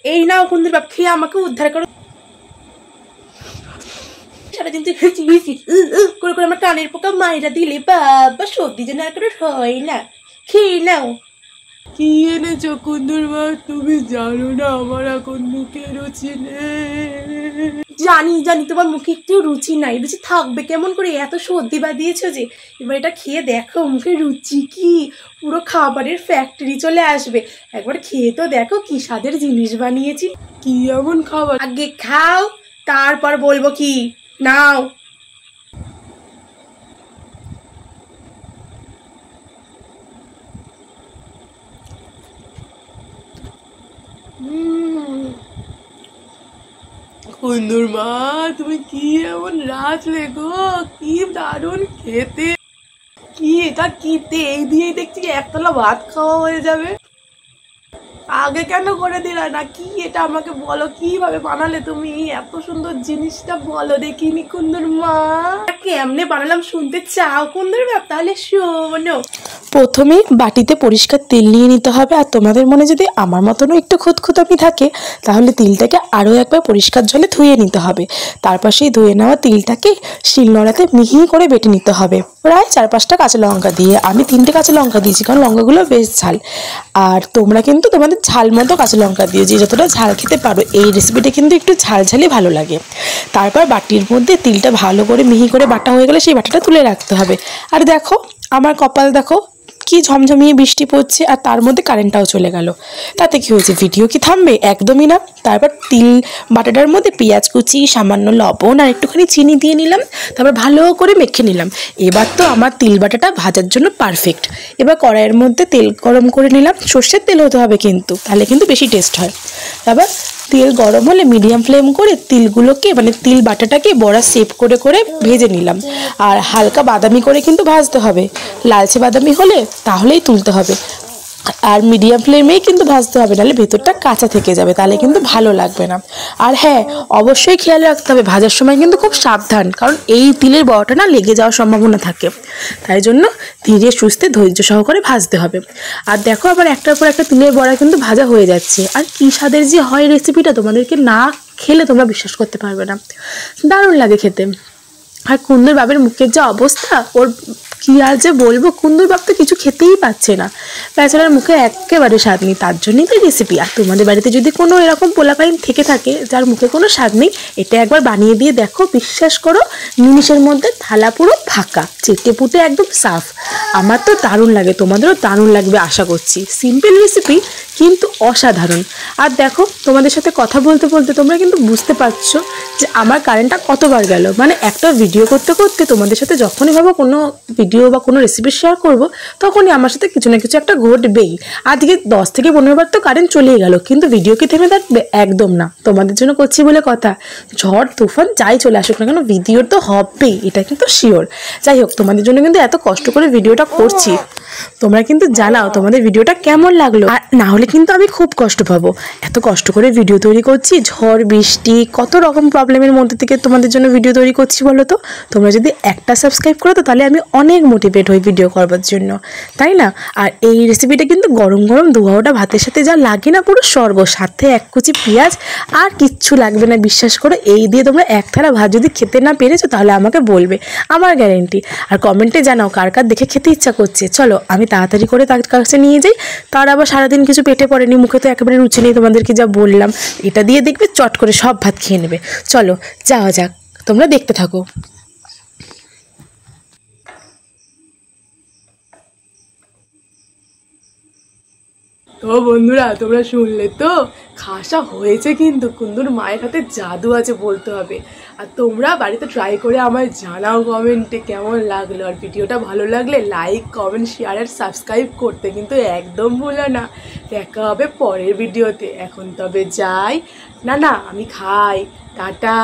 এই নাও কুন্দুর বাপ, খেয়ে আমাকে উদ্ধার করো। সারাদিন তুই করে করে আমার কানের পোকা মায়েরা দিলে বাবা, সর্দি যেন আর করে হয় না। খেয়ে নাও। কি এনেছো কুন্দুর মা? তুমি জানো না আমার এখন মুখে রুচি নেই। জানি জানি তোমার মুখে একটু রুচি নাই, রুচি থাকবে কেমন করে? এত সর্দি বাঁধিয়েছো যে, এবার এটা খেয়ে দেখো মুখে রুচি কি, পুরো খাবারের ফ্যাক্টরি চলে আসবে। একবার খেয়ে তো দেখো কি স্বাদের জিনিস বানিয়েছি। কি এমন খাবার? আগে খাও তারপর বলবো কি। নাও। কুন্দুর মা তুমি কি এমন রাঁধলে গো, কি দারুণ খেতে। কি এটা কিতে? এই দিয়েই দেখছি একতলা ভাত খাওয়া হয়ে যাবে। আগে কেন করে দিলা না? কি এটা আমাকে বলো, কিভাবে বানালে তুমি এত সুন্দর জিনিসটা? বলো দেখিনি কুন্দুর মা। কেমনে বানালাম শুনতে চাও কুন্দুর বাপ? তাহলে শোনো। প্রথমে বাটিতে পরিষ্কার তেল নিয়ে নিতে হবে। আর তোমাদের মনে যদি আমার মতনও একটু খুঁতখুঁতামি থাকে তাহলে তিলটাকে আরও একবার পরিষ্কার জলে ধুয়ে নিতে হবে। তারপর সেই ধুয়ে নেওয়া তিলটাকে শিলনোড়াতে মিহি করে বেটে নিতে হবে, প্রায় 4-5টা কাঁচা লঙ্কা দিয়ে। আমি 3টে কাঁচা লঙ্কা দিয়েছি কারণ লঙ্কাগুলো বেশ ঝাল। আর তোমরা কিন্তু তোমাদের ঝাল মতো কাঁচা লঙ্কা দিও, যে যতটা ঝাল খেতে পারো। এই রেসিপিটা কিন্তু একটু ঝাল ঝালই ভালো লাগে। তারপর বাটির মধ্যে তিলটা ভালো করে মিহি করে বাটা হয়ে গেলে সেই বাটাটা তুলে রাখতে হবে। আর দেখো আমার কপাল দেখো, কি ঝমঝমিয়ে বৃষ্টি পড়ছে আর তার মধ্যে কারেন্টটাও চলে গেল। তাতে কি হয়েছে? ভিডিও কি থামবে? একদমই না। তারপর তিল বাটাটার মধ্যে পেঁয়াজ কুচি, সামান্য লবণ আর একটুখানি চিনি দিয়ে নিলাম। তারপর ভালো করে মেখে নিলাম। এবার তো আমার তিল বাটাটা ভাজার জন্য পারফেক্ট। এবার কড়াইয়ের মধ্যে তেল গরম করে নিলাম। সর্ষের তেল হতে হবে কিন্তু, তাহলে কিন্তু বেশি টেস্ট হয়। তারপর তেল গরম হলে মিডিয়াম ফ্লেম করে তিলগুলোকে মানে তিল বাটাটাকে বড়া শেপ করে করে ভেজে নিলাম। আর হালকা বাদামি করে কিন্তু ভাজতে হবে, লালচে বাদামি হলে তাহলেই তুলতে হবে। আর মিডিয়াম ফ্লেমেই কিন্তু ভাজতে হবে, নাহলে ভেতরটা কাঁচা থেকে যাবে, তাহলে কিন্তু ভালো লাগবে না। আর হ্যাঁ, অবশ্যই খেয়াল রাখতে হবে ভাজার সময় কিন্তু খুব সাবধান, কারণ এই তিলের বড়াটা না লেগে যাওয়ার সম্ভাবনা থাকে। তাই জন্য ধীরে সুস্থে ধৈর্য সহকারে ভাজতে হবে। আর দেখো আবার একটার পর একটা তিলের বড়া কিন্তু ভাজা হয়ে যাচ্ছে। আর কী স্বাদের যে হয় রেসিপিটা, তোমাদেরকে না খেলে তোমরা বিশ্বাস করতে পারবে না, দারুণ লাগে খেতে। আর কুন্দুর বাবের মুখের যা অবস্থা, ওর কী আর যে বলবো, কুন্দুর বাপ তো কিছু খেতেই পাচ্ছে না। বেচারার মুখে একেবারে স্বাদ নেই, তার জন্যই তো রেসিপি। আর তোমাদের বাড়িতে যদি কোনো এরকম পোলাপাইন থেকে থাকে যার মুখে কোনো স্বাদ নেই, এটা একবার বানিয়ে দিয়ে দেখো, বিশ্বাস করো নিমিষের মধ্যে থালা পুরো ফাঁকা, চেটে পুটে একদম সাফ। আমার তো দারুণ লাগে, তোমাদেরও দারুণ লাগবে আশা করছি। সিম্পল রেসিপি কিন্তু অসাধারণ। আর দেখো তোমাদের সাথে কথা বলতে বলতে তোমরা কিন্তু বুঝতে পারছো যে আমার কারেন্টটা কতবার গেল। মানে একটা ভিডিও করতে করতে তোমাদের সাথে যখনই ভাবো কোনো ভিডিও বা কোনো রেসিপি শেয়ার করব, তখনই আমার সাথে কিছু না কিছু একটা ঘটবেই। আজকে 10 থেকে 15 বার তো কারেন্ট চলেই গেল, কিন্তু ভিডিও কি থেমে থাকবে? একদম না। তোমাদের জন্য করছি বলে কথা, ঝড় তুফান যাই চলে আসুক না কেন ভিডিওর তো হবেই, এটা কিন্তু শিওর। যাই হোক, তোমাদের জন্য কিন্তু এত কষ্ট করে ভিডিওটা করছি, তোমরা কিন্তু জানাও তোমাদের ভিডিওটা কেমন লাগলো। আর না হলে কিন্তু আমি খুব কষ্ট পাবো। এত কষ্ট করে ভিডিও তৈরি করছি, ঝড় বৃষ্টি কত রকম প্রবলেমের মধ্যে থেকে তোমাদের জন্য ভিডিও তৈরি করছি বলো তো। তোমরা যদি একটা সাবস্ক্রাইব করো তো তাহলে আমি অনেক মোটিভেট হই ভিডিও করবার জন্য, তাই না? আর এই রেসিপিটা কিন্তু গরম গরম দুঘাওটা ভাতের সাথে যা লাগে না, পুরো স্বর্গ। সাথে এক কুচি পেঁয়াজ, আর কিচ্ছু লাগবে না, বিশ্বাস করো। এই দিয়ে তোমরা এক থালা ভাত যদি খেতে না পেরেছো তাহলে আমাকে বলবে, আমার গ্যারেন্টি। আর কমেন্টে জানাও কার কার দেখে খেতে ইচ্ছা করছে। চলো আমি তাড়াতাড়ি করে তার কাছে নিয়ে যাই। তার আবার সারাদিন কিছু পেটে পড়েনি, মুখে তো একেবারে রুচি নেই, তোমাদেরকে যা বললাম। এটা দিয়ে দেখবে চট করে সব ভাত খেয়ে নেবে। চলো যাওয়া যাক, তোমরা দেখতে থাকো। তো বন্ধুরা তোমরা শুনলে তো, খাসা হয়েছে কিন্তু। কুন্দুর মায়ের হাতে জাদু আছে বলতে হবে। আর তোমরা বাড়িতে ট্রাই করে আমায় জানাও কমেন্টে কেমন লাগলো। আর ভিডিওটা ভালো লাগলে লাইক কমেন্ট শেয়ার আর সাবস্ক্রাইব করতে কিন্তু একদম ভুলো না। দেখা হবে পরের ভিডিওতে। এখন তবে যাই, না আমি খাই, টাটা।